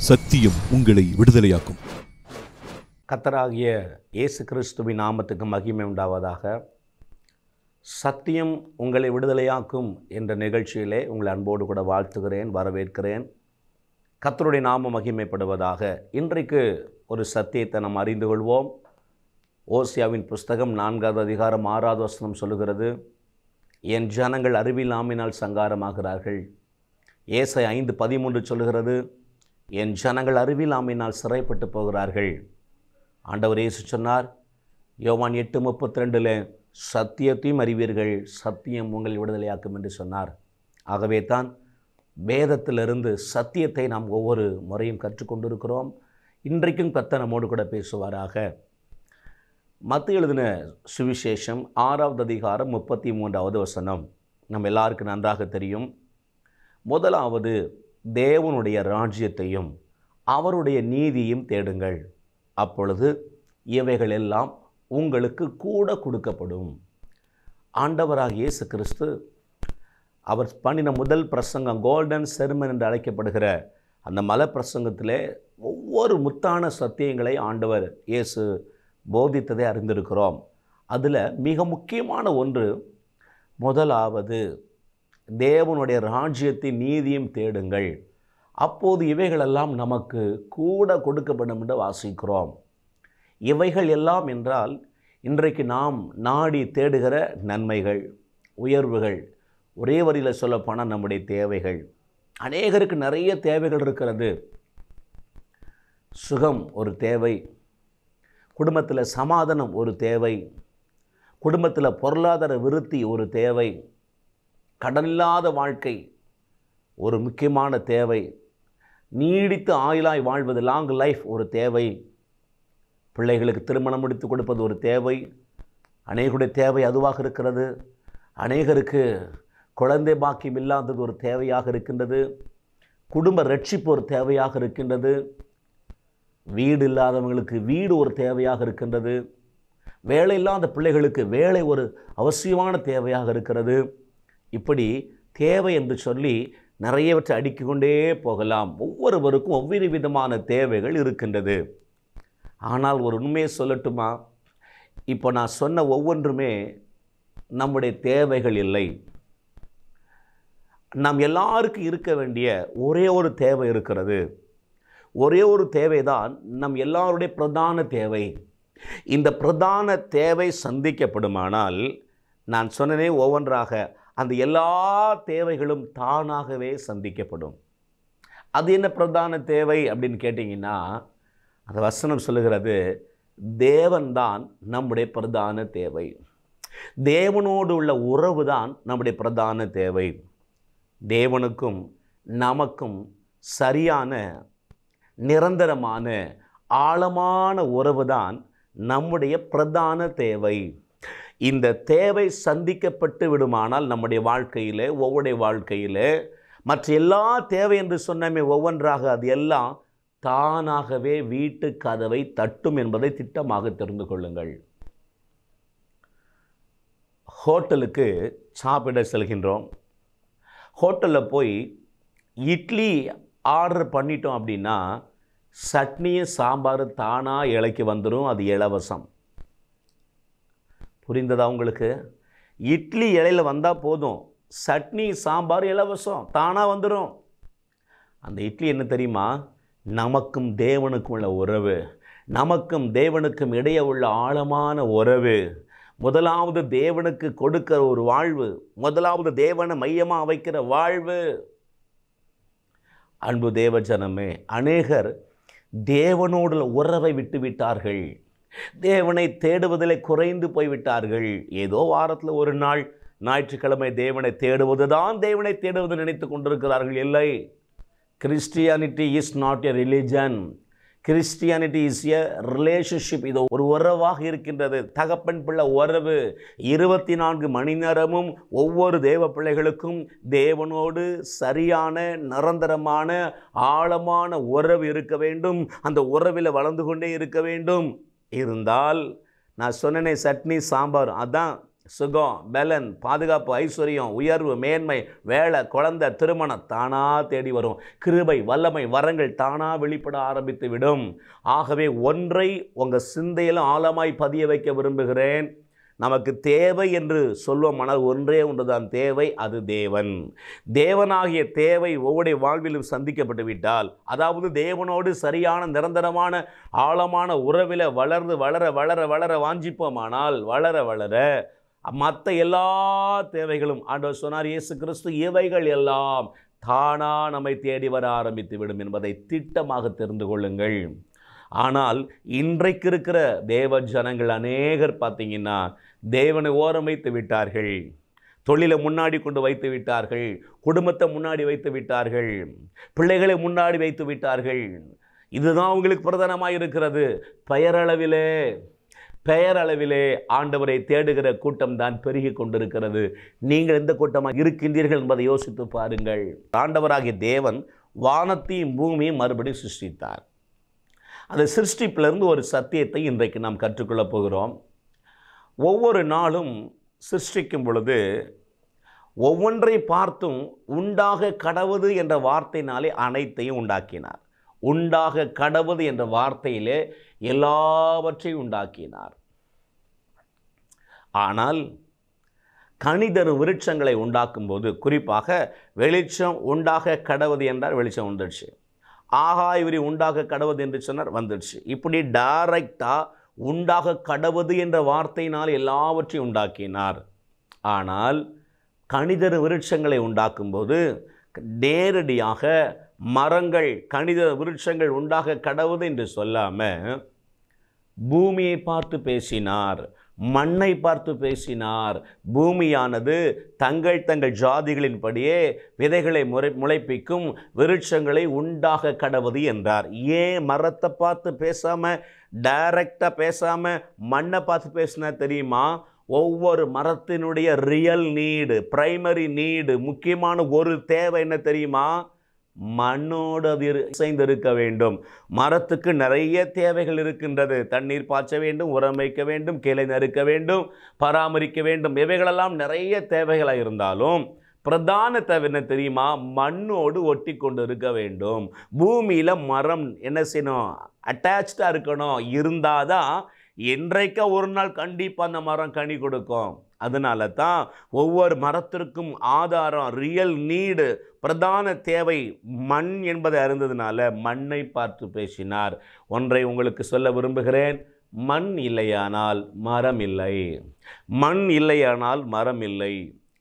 சத்தியம் உங்களை விடுதலையாக்கும். கர்த்தராகிய இயேசு கிறிஸ்துவின் நாமத்துக்கு மகிமை உண்டாவதாக. சத்தியம் உங்களை விடுதலையாக்கும் என்ற நிகழ்ச்சியிலே உங்களை அன்போடு கூட வாழ்த்துகிறேன், வரவேற்கிறேன். கர்த்தருடைய நாமம் மகிமைப்படுவதாக. இன்றைக்கு ஒரு சத்தியத்தை நாம் அறிந்து கொள்வோம். ஓசியாவின் புஸ்தகம் 4வது அதிகாரம் 6வது வசனம் சொல்லுகிறது, என் ஜனங்கள் அறிவில்லாமையினால் சங்காரமாகிறார்கள். ஏசாயா 5:13 சொல்லுகிறது, என் ஜனங்கள் அறிவில்லாமையினால் சிறைப்பட்டு போகிறார்கள். ஆண்டவர் இயேசு சொன்னார் யோவான் 8:32, சத்தியத்தையும் அறிவீர்கள், சத்தியம் உங்களை விடுதலையாக்கும் என்று சொன்னார். ஆகவே தான் வேதத்திலிருந்து சத்தியத்தை நாம் ஒவ்வொரு முறையும் கற்றுக்கொண்டிருக்கிறோம். இன்றைக்கும் கர்த்தர் நம்மோடு கூட பேசுவாராக. மத்தேயு எழுதின சுவிசேஷம் 6வது அதிகாரம் 33வது வசனம் நம்ம எல்லாருக்கும் நன்றாக தெரியும். முதலாவது தேவனுடைய ராஜ்யத்தையும் அவருடைய நீதியும் தேடுங்கள், அப்பொழுது இவைகள் எல்லாம் உங்களுக்கு கூட கொடுக்கப்படும். ஆண்டவராக இயேசு கிறிஸ்து அவர் பண்ணின முதல் பிரசங்கம், கோல்டன் செர்மன் என்று அழைக்கப்படுகிற அந்த மலை பிரசங்கத்திலே ஒவ்வொரு முத்தான சத்தியங்களை ஆண்டவர் இயேசு போதித்ததை அறிந்திருக்கிறோம். அதில் மிக முக்கியமான ஒன்று, முதலாவது தேவனுடைய ராஜ்யத்தின் நீதியும் தேடுங்கள், அப்போது இவைகளெல்லாம் நமக்கு கூட கொடுக்கப்படும் என்று வாசிக்கிறோம். இவைகள் எல்லாம் என்றால் இன்றைக்கு நாம் நாடி தேடுகிற நன்மைகள், உயர்வுகள், ஒரே வரியில் சொல்லப்போனால் நம்முடைய தேவைகள். அநேகருக்கு நிறைய தேவைகள் இருக்கிறது. சுகம் ஒரு தேவை, குடும்பத்தில் சமாதானம் ஒரு தேவை, குடும்பத்தில் பொருளாதார விருத்தி ஒரு தேவை, கடனில்லாத வாழ்க்கை ஒரு முக்கியமான தேவை, நீடித்து ஆயுளாய் வாழ்வது லாங் லைஃப் ஒரு தேவை, பிள்ளைகளுக்கு திருமணம் முடித்து கொடுப்பது ஒரு தேவை. அநேகருடைய தேவை அதுவாக இருக்கிறது. அநேகருக்கு குழந்தை பாக்கியம் இல்லாதது ஒரு தேவையாக இருக்கின்றது. குடும்ப ரட்சிப்பு ஒரு தேவையாக இருக்கின்றது. வீடு இல்லாதவங்களுக்கு வீடு ஒரு தேவையாக இருக்கின்றது. வேலை இல்லாத பிள்ளைகளுக்கு வேலை ஒரு அவசியமான தேவையாக இருக்கிறது. இப்படி தேவை என்று சொல்லி நிறையவற்றை அடுக்கிக்கொண்டே போகலாம். ஒவ்வொருவருக்கும் ஒவ்வொரு விதமான தேவைகள் இருக்கின்றது. ஆனால் ஒரு உண்மையை சொல்லட்டுமா, இப்போ நான் சொன்ன ஒவ்வொன்றுமே நம்முடைய தேவைகள் இல்லை. நாம் எல்லாருக்கும் இருக்க வேண்டிய ஒரே ஒரு தேவை இருக்கிறது. ஒரே ஒரு தேவைதான் நம் எல்லாருடைய பிரதான தேவை. இந்த பிரதான தேவை சந்திக்கப்படுமானால், நான் சொன்னதே ஒவ்வொன்றாக அந்த எல்லா தேவைகளும் தானாகவே சந்திக்கப்படும். அது என்ன பிரதான தேவை அப்படின்னு கேட்டிங்கன்னா, அந்த வசனம் சொல்லுகிறது, தேவன்தான் நம்முடைய பிரதான தேவை. தேவனோடு உள்ள உறவு தான் நம்முடைய பிரதான தேவை. தேவனுக்கும் நமக்கும் சரியான நிரந்தரமான ஆழமான உறவு தான் நம்முடைய பிரதான தேவை. இந்த தேவை சந்திக்கப்பட்டு விடுமானால் நம்முடைய வாழ்க்கையில், ஒவ்வொருடைய வாழ்க்கையில் மற்ற எல்லா தேவை என்று சொன்னமே ஒவ்வொன்றாக அது எல்லாம் தானாகவே வீட்டு கதவை தட்டும் என்பதை திட்டமாக தெரிந்து கொள்ளுங்கள். ஹோட்டலுக்கு சாப்பிட செல்கின்றோம். ஹோட்டலில் போய் இட்லி ஆர்டர் பண்ணிட்டோம் அப்படின்னா சட்னியும் சாம்பார் தானாக இலைக்கு வந்துடும். அது இலவசம். புரிந்ததா உங்களுக்கு? இட்லி இலையில் வந்தால் போதும், சட்னி சாம்பார் இலவசம், தானாக வந்துடும். அந்த இட்லி என்ன தெரியுமா? நமக்கும் தேவனுக்கும் உள்ள உறவு, நமக்கும் தேவனுக்கும் இடையே உள்ள ஆழமான உறவு. முதலாவது தேவனுக்கு கொடுக்கிற ஒரு வாழ்வு, முதலாவது தேவனை மையமாக வைக்கிற வாழ்வு. அன்பு தேவ ஜனமே, அநேகர் தேவனோடு உறவை விட்டு விட்டார்கள். தேவனை தேடுவதில் குறைந்து போய்விட்டார்கள். ஏதோ வாரத்தில் ஒரு நாள் ஞாயிற்றுக்கிழமை தேவனை தேடுவது தான் தேவனை தேடுவது நினைத்து கொண்டிருக்கிறார்கள். இல்லை, Christianity is not a religion. Christianity is a relationship. இது ஒரு உறவாக இருக்கின்றது. தகப்பன் பிள்ளை உறவு. 24 மணி நேரமும் ஒவ்வொரு தேவ பிள்ளைகளுக்கும் தேவனோடு சரியான நிரந்தரமான ஆழமான உறவு இருக்க வேண்டும். அந்த உறவில் வளர்ந்து கொண்டே இருக்க வேண்டும். இருந்தால் நான் சொன்னேனே, சட்னி சாம்பார், அதான் சுகம், பலன், பாதுகாப்பு, ஐஸ்வர்யம், உயர்வு, மேன்மை, வேலை, குழந்தை, திருமணம் தானாக தேடி வரும். கிருபை, வல்லமை, வரங்கள் தானாக வெளிப்பட ஆரம்பித்து விடும். ஆகவே ஒன்றை உங்கள் சிந்தையில் ஆழமாய் பதிய வைக்க விரும்புகிறேன். நமக்கு தேவை என்று சொல்வோமானால் ஒன்றே ஒன்றுதான் தேவை, அது தேவன். தேவனாகிய தேவை ஒவ்வொருடைய வாழ்விலும் சந்திக்கப்பட்டு விட்டால், அதாவது தேவனோடு சரியான நிரந்தரமான ஆழமான உறவில் வளர்ந்து வளர வளர வளர வாஞ்சிப்போமானால், வளர வளர மற்ற எல்லா தேவைகளும், ஆண்டவர் சொன்னார் இயேசு கிறிஸ்து, இவைகள் எல்லாம் தானா நம்மை தேடி வர ஆரம்பித்து விடும் என்பதை திட்டமாக தெரிந்து கொள்ளுங்கள். ஆனால் இன்றைக்கு இருக்கிற தேவ ஜனங்கள் அநேகர் பார்த்தீங்கன்னா தேவனை ஓரம் வைத்து விட்டார்கள், தொழிலை முன்னாடி கொண்டு வைத்து விட்டார்கள், குடும்பத்தை முன்னாடி வைத்து விட்டார்கள், பிள்ளைகளை முன்னாடி வைத்து விட்டார்கள். இதுதான் அவங்களுக்கு பிரதானமாக இருக்கிறது. பெயரளவிலே ஆண்டவரை தேடுகிற கூட்டம் தான் பெருகி கொண்டிருக்கிறது. நீங்கள் எந்த கூட்டமாக இருக்கின்றீர்கள் என்பதை யோசித்து பாருங்கள். ஆண்டவராகிய தேவன் வானத்தையும் பூமியையும் மறுபடியும் சிருஷ்டித்தார். அந்த சிருஷ்டிப்பிலிருந்து ஒரு சத்தியத்தை இன்றைக்கு நாம் கற்றுக்கொள்ளப் போகிறோம். ஒவ்வொரு நாளும் சிருஷ்டிக்கும் பொழுது ஒவ்வொன்றை பார்த்தும் உண்டாக கடவுது என்ற வார்த்தையினாலே அனைத்தையும் உண்டாக்கினார். உண்டாக கடவுது என்ற வார்த்தையிலே எல்லாவற்றையும் உண்டாக்கினார். ஆனால் கனிதரு விருட்சங்களை உண்டாக்கும்போது, குறிப்பாக வெளிச்சம் உண்டாக கடவுது என்றால் வெளிச்சம் வந்துடுச்சு, ஆகாய்விரி உண்டாக கடவுது என்று சொன்னார் வந்துடுச்சு. இப்படி டைரக்டாக உண்டாக கடவுது என்ற வார்த்தையினால் எல்லாவற்றையும் உண்டாக்கினார். ஆனால் கனிதரு விருட்சங்களை உண்டாக்கும்போது நேரடியாக மரங்கள், கனித விருட்சங்கள் உண்டாக கடவுது என்று சொல்லாமல் பூமியை பார்த்து பேசினார், மண்ணை பார்த்து பேசினார். பூமியானது தங்கள் ஜாதிகளின்படியே விதைகளை முளைப்பிக்கும் விருட்சங்களை உண்டாக கடவுது என்றார். ஏன் மரத்தை பார்த்து பேசாமல், டைரக்டாக பேசாமல் மண்ணை பார்த்து பேசினா தெரியுமா? ஒவ்வொரு மரத்தினுடைய ரியல் நீடு, பிரைமரி நீடு, முக்கியமான ஒரு தேவை என்ன தெரியுமா? மண்ணோடு அது இசைந்திருக்க வேண்டும். மரத்துக்கு நிறைய தேவைகள் இருக்கின்றது. தண்ணீர் பாய்ச்ச வேண்டும், உரம் வைக்க வேண்டும், கிளை நறுக்க வேண்டும், பராமரிக்க வேண்டும். இவைகளெல்லாம் நிறைய தேவைகளாக இருந்தாலும் பிரதான தேவை என்ன தெரியுமா? மண்ணோடு ஒட்டி கொண்டு இருக்க வேண்டும். பூமியில் மரம் என்ன செய்யணும்? அட்டாச்சாக இருக்கணும். இருந்தால் தான் என்றைக்க ஒரு நாள் கண்டிப்பாக அந்த மரம் கனி கொடுக்கும். அதனால தான் ஒவ்வொரு மரத்திற்கும் ஆதாரம், ரியல் நீடு, பிரதான தேவை மண் என்பதை அறிந்ததுனால மண்ணை பார்த்து பேசினார். ஒன்றை உங்களுக்கு சொல்ல விரும்புகிறேன், மண் இல்லையானால் மரம் இல்லை, மண் இல்லையானால் மரம் இல்லை.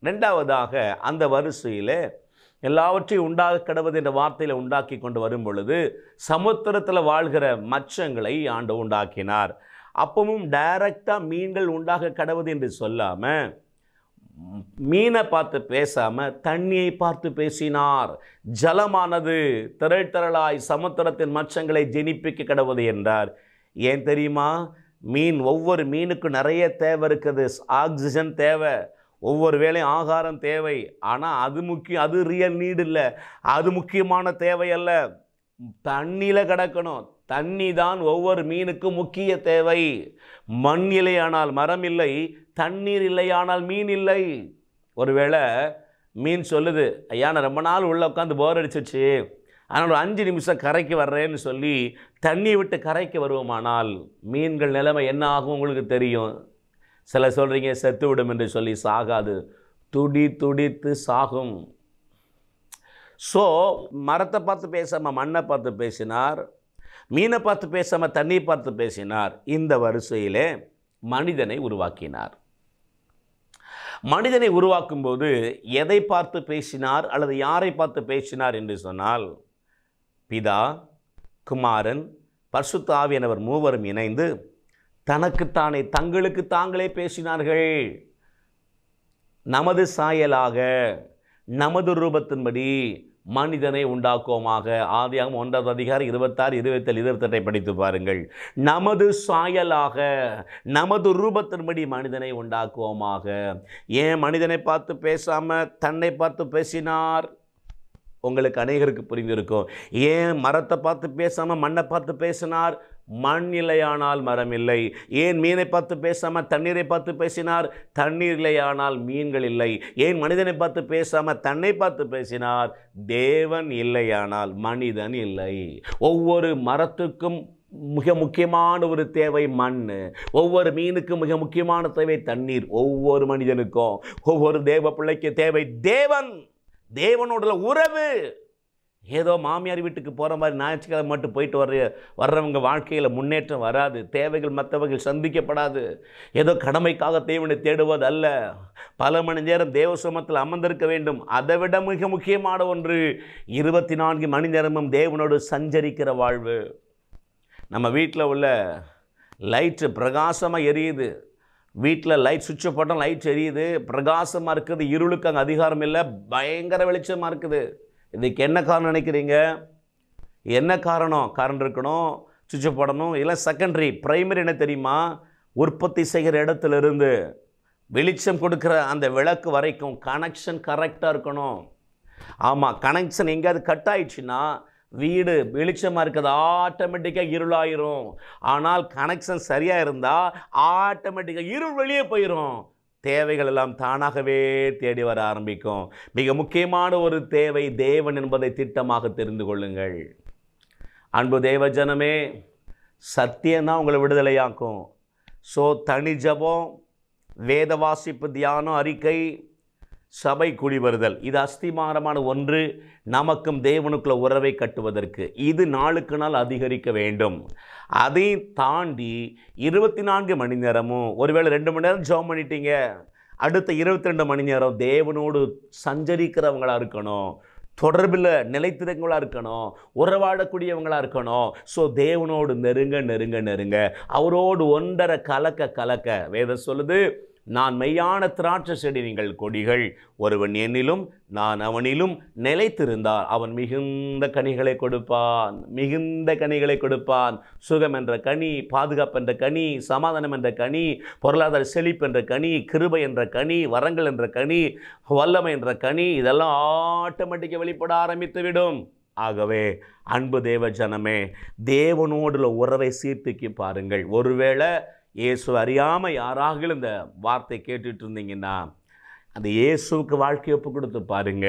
ரெண்டாவதாக அந்த வரிசையில் எல்லாவற்றையும் உண்டாக கடவுது என்ற வார்த்தையில் உண்டாக்கி கொண்டு வரும் பொழுது சமுத்திரத்தில் வாழ்கிற மச்சங்களை ஆண்டு உண்டாக்கினார். அப்பவும் டைரக்டாக மீன்கள் உண்டாக கடவுது என்று சொல்லாமல், மீனை பார்த்து பேசாமல் தண்ணியை பார்த்து பேசினார். ஜலமானது திரளாய் சமுத்திரத்தின் மச்சங்களை ஜெனிப்பிக்க கடவுது என்றார். ஏன் தெரியுமா? ஒவ்வொரு மீனுக்கும் நிறைய தேவை இருக்குது. ஆக்சிஜன் தேவை, ஒவ்வொரு வேளையும் ஆகாரம் தேவை. ஆனால் அது முக்கியம், அது ரியல் நீடு இல்லை, அது முக்கியமான தேவை அல்ல. தண்ணியில் கிடக்கணும். தண்ணி தான் ஒவ்வொரு மீனுக்கும் முக்கிய தேவை. மண் இல்லையானால் மரம் இல்லை, தண்ணீர் இல்லையானால் மீன் இல்லை. ஒருவேளை மீன் சொல்லுது, ஐயா நான் ரொம்ப நாள் உள்ளே உட்காந்து போர் அடிச்சிச்சு, ஆனால் ஒரு 5 நிமிஷம் கரைக்கு வர்றேன்னு சொல்லி தண்ணி விட்டு கரைக்கு வருவோமானால் மீன்கள் நிலைமை என்ன ஆகும் உங்களுக்கு தெரியும். சில சொல்கிறீங்க செத்து விடும் என்று சொல்லி, சாகாது, துடித்து சாகும். ஸோ மரத்தை பார்த்து பேசாமல் மண்ணை பார்த்து பேசினார், மீனை பார்த்து பேசாமல் தண்ணி பார்த்து பேசினார். இந்த வரிசையிலே மனிதனை உருவாக்கினார். மனிதனை உருவாக்கும்போது எதை பார்த்து பேசினார் அல்லது யாரை பார்த்து பேசினார் என்று சொன்னால், பிதா, குமாரன், பரிசுத்த ஆவியானவர் மூவரும் இணைந்து தனக்குத்தானே தங்களுக்கு தாங்களே பேசினார்கள். நமது சாயலாக நமது ரூபத்தின்படி மனிதனை உண்டாக்குவோமாக. ஆதியாகமம் 1 அதிகாரம் 26, 27, 28 படித்து பாருங்கள். நமது சாயலாக நமது ரூபத்தின்படி மனிதனை உண்டாக்குவோமாக. ஏன் மனிதனை பார்த்து பேசாமல் தன்னை பார்த்து பேசினார்? உங்களுக்கு அநேகருக்கு புரிந்திருக்கும். ஏன் மரத்தை பார்த்து பேசாமல் மண்ணை பார்த்து பேசினார்? மண் இல்லையானால் மரம் இல்லை. ஏன் மீனை பார்த்து பேசாமல் தண்ணீரை பார்த்து பேசினார்? தண்ணீர் இல்லையானால் மீன்கள் இல்லை. ஏன் மனிதனை பார்த்து பேசாமல் தன்னை பார்த்து பேசினார்? தேவன் இல்லையானால் மனிதன் இல்லை. ஒவ்வொரு மரத்துக்கும் மிக முக்கியமான ஒரு தேவை மண், ஒவ்வொரு மீனுக்கும் மிக முக்கியமான தேவை தண்ணீர், ஒவ்வொரு மனிதனுக்கும் ஒவ்வொரு தேவ பிள்ளைக்கு தேவை தேவன், தேவனோட உறவு. ஏதோ மாமியார் வீட்டுக்கு போகிற மாதிரி ஞாயிற்றுக்கிழமை மட்டும் போயிட்டு வர்றவங்க வாழ்க்கையில் முன்னேற்றம் வராது. தேவைகள் மற்றவர்கள் சந்திக்கப்படாது. ஏதோ கடமைக்காக தேவனை தேடுவது அல்ல. பல மணி நேரம் தேவ சமூகத்தில் அமர்ந்திருக்க வேண்டும். அதை விட மிக முக்கியமான ஒன்று 24 மணி நேரமும் தேவனோடு சஞ்சரிக்கிற வாழ்வு. நம்ம வீட்டில் உள்ள லைட்டு பிரகாசமாக எரியுது. வீட்டில் லைட் சுவிட்சை போட்டால் லைட் எரியுது, பிரகாசமாக இருக்குது. இருளுக்கு அங்கே அதிகாரம் இல்லை, பயங்கர வெளிச்சமாக இருக்குது. இதுக்கு என்ன காரணம் நினைக்கிறீங்க? என்ன காரணம்? கரண்ட் இருக்கணும், சுவிட்சை போடணும். இல்லை செகண்டரி, பிரைமரி என்ன தெரியுமா? உற்பத்தி செய்கிற இடத்துலேருந்து வெளிச்சம் கொடுக்குற அந்த விளக்கு வரைக்கும் கனெக்ஷன் கரெக்டாக இருக்கணும். ஆமாம், கனெக்ஷன் எங்கேயாவது கட் ஆயிடுச்சுன்னா வீடு வெளிச்சமாக இருக்கிறது ஆட்டோமேட்டிக்காக இருளாயிரும். ஆனால் கனெக்ஷன் சரியாக இருந்தால் ஆட்டோமேட்டிக்காக இருள் வெளியே போயிடும். தேவைகள் எல்லாம் தானாகவே தேடி வர ஆரம்பிக்கும். மிக முக்கியமான ஒரு தேவை தேவன் என்பதை திட்டமாக தெரிந்து கொள்ளுங்கள். அன்பு தேவ ஜனமே, சத்தியம்தான் உங்களை விடுதலையாக்கும். ஸோ தனி ஜபம், வேத வாசிப்பு, தியானம், அறிக்கை, சபை கூடி வருதல், இது அஸ்திமாரமான ஒன்று. நமக்கும் தேவனுக்குள்ள உறவை கட்டுவதற்கு இது நாளுக்கு நாள் அதிகரிக்க வேண்டும். அதை தாண்டி 24 மணி நேரமும், ஒருவேளை 2 மணி நேரம் ஜெபம் பண்ணிட்டீங்க, அடுத்த 22 மணி நேரம் தேவனோடு சஞ்சரிக்கிறவங்களாக இருக்கணும், தொடர்பில் நிலைத்திருங்களாக இருக்கணும், உறவாடக்கூடியவங்களாக இருக்கணும். ஸோ தேவனோடு நெருங்க நெருங்க நெருங்க, அவரோடு ஒன்றரை கலக்க கலக்க. வேதம் சொல்லுது, நான் மெய்யான திராட்சை செடி, நீங்கள் கொடிகள். ஒருவன் என்னிலும் நான் அவனிலும் நிலைத்திருந்தால் அவன் மிகுந்த கனிகளை கொடுப்பான், மிகுந்த கனிகளை கொடுப்பான். சுகம் என்ற கனி, பாதுகாப்பு என்ற கனி, சமாதானம் என்ற கனி, பொருளாதார செழிப்பு என்ற கனி, கிருபை என்ற கனி, வரங்கள் என்ற கனி, வல்லமை என்ற கனி, இதெல்லாம் ஆட்டோமேட்டிக்காக வெளிப்பட ஆரம்பித்துவிடும். ஆகவே அன்பு தேவ ஜனமே, தேவனோடுள்ள உறவை சீர்தூக்கி பாருங்கள். ஒருவேளை இயேசு அறியாமல் யாராக இந்த வார்த்தை கேட்டுட்டு இருந்தீங்கன்னா, அந்த இயேசுவுக்கு வாழ்க்கையை ஒப்பு கொடுத்து பாருங்க,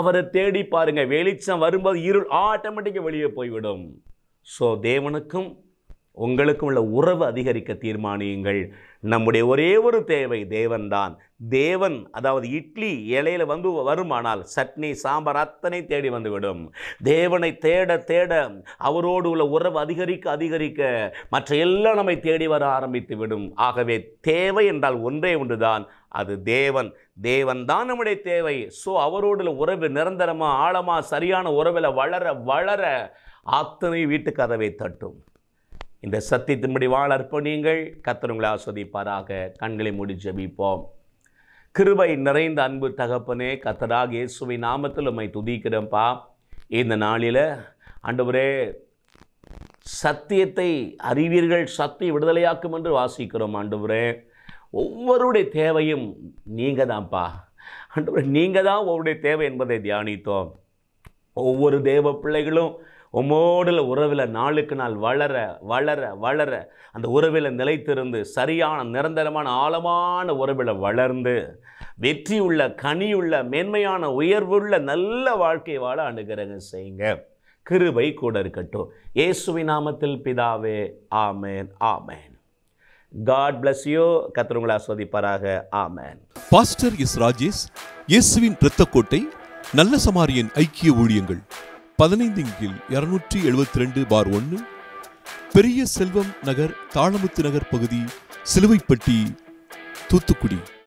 அவரை தேடி பாருங்க. வெளிச்சம் வரும்போது இருள் ஆட்டோமேட்டிக்காக வெளியே போய்விடும். ஸோ தேவனுக்கும் உங்களுக்கும் உள்ள உறவு அதிகரிக்க தீர்மானியுங்கள். நம்முடைய ஒரே ஒரு தேவை தேவன்தான். தேவன், அதாவது இட்லி இலையில் வருமானால் சட்னி சாம்பார் அத்தனை தேடி வந்துவிடும். தேவனை தேட தேட அவரோடு உள்ள உறவு அதிகரிக்க அதிகரிக்க மற்ற எல்லாம் நம்மை தேடி வர ஆரம்பித்து விடும். ஆகவே தேவை என்றால் ஒன்றே ஒன்றுதான், அது தேவன். தேவன் தான் நம்முடைய தேவை. ஸோ அவரோடு உறவு நிரந்தரமாக ஆழமாக சரியான உறவில் வளர வளர அத்தனை வீட்டு கதவை தட்டும். இந்த சத்தியத்தின்படி வாழ அர்ப்பணியுங்கள். கர்த்தர் உங்களை ஆசீர்வதிப்பாராக. கண்களை மூடி ஜெபிப்போம். கிருபை நிறைந்த அன்பு தகப்பனே, கர்த்தராகிய இயேசுவின் நாமத்தில் உம்மை துதிக்கிறேன்ப்பா. இந்த நாளில் ஆண்டவரே, சத்தியத்தை அறிவீர்கள், சத்திய விடுதலையாக்கும் என்று வாசிக்கிறோம். ஆண்டவரே, ஒவ்வொருடைய தேவையும் நீங்கள் தான்ப்பா. ஆண்டவரே, நீங்கள் தான் ஒவ்வொருடைய தேவை என்பதை தியானித்தோம். ஒவ்வொரு தேவ பிள்ளைகளும் உம்மோடுல உறவில் நாளுக்கு நாள் வளர வளர வளர அந்த உறவில் நிலைத்திருந்து சரியான நிரந்தரமான ஆழமான உறவில் வளர்ந்து வெற்றியுள்ள, கனியுள்ள, மேன்மையான, உயர்வுள்ள நல்ல வாழ்க்கை வாழ அனுகிரகம் செய்யுங்க. கிருபை கூட இருக்கட்டும். இயேசுவின் நாமத்தில் பிதாவே, ஆமேன் ஆமேன். God bless you. கர்த்தர் உங்களை ஆசீர்வதிப்பாராக. ஆமேன். Pastor S. ராஜேஷ், இயேசுவின் இரத்தக்கோட்டை, நல்ல சமாரியன் ஐக்கிய ஊழியங்கள், 15/272/1, பெரிய செல்வம் நகர், தாளமுத்து நகர் பகுதி, சிலுவைப்பட்டி, தூத்துக்குடி.